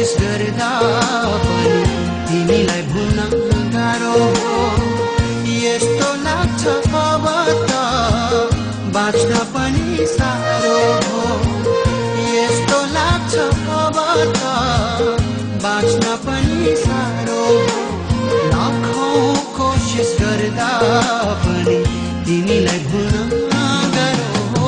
कोसिस गर्दा पनि तिमीलाई भुल्न गाह्रो हो। यस्तो लाग्छ अब त बाँच्न पनि साह्रो हो। यस्तो लाग्छ अब त बाँच्न पनि साह्रो हो। लाखौं कोसिस गर्दा पनि तिमीलाई भुल्न गाह्रो हो।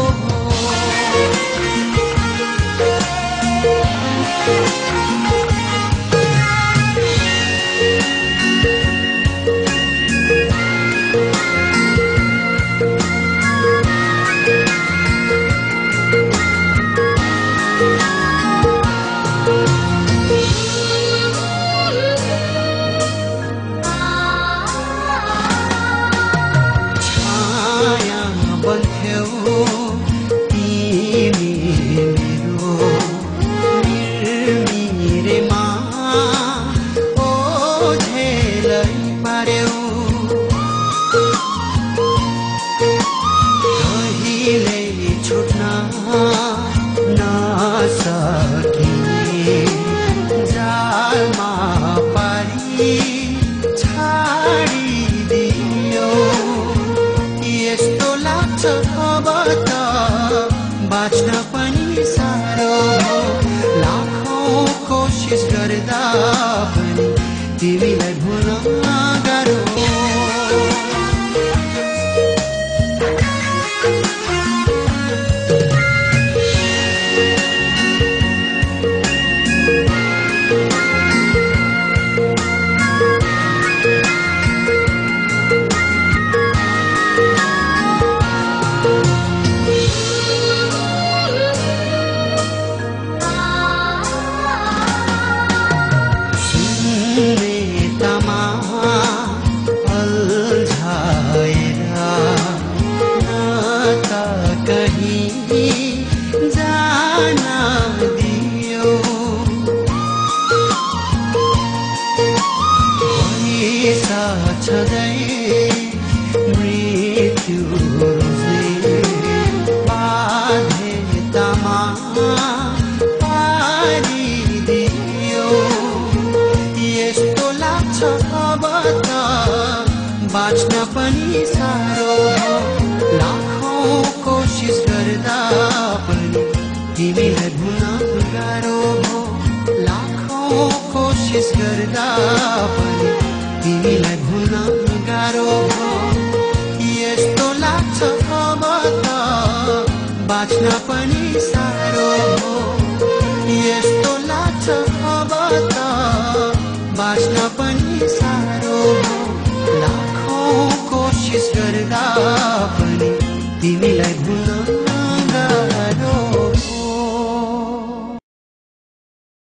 बाँच्न पनि साह्रो हो। लाखौं कोसिस गर्दा पनि तिमीलाई भुल्न गाह्रो हो। मृत्यु रोज्ने बाध्यतामा पारिदियो। यस्तो लाग्छ अब त बाँच्न पनि साह्रो हो। लाखौं कोसिस गर्दा पनि तिमीलाई भुल्न गाह्रो हो। लाखौं कोसिस गर्दा पनि तिमीलाई भुल्न गाह्रो हो। यस्तो लाग्छ अब त बाँच्न पनि साह्रो हो। यस्तो लाग्छ अब त बाँच्न पनि साह्रो हो। लाखौं कोसिस गर्दा पनि तिमीलाई भुल्न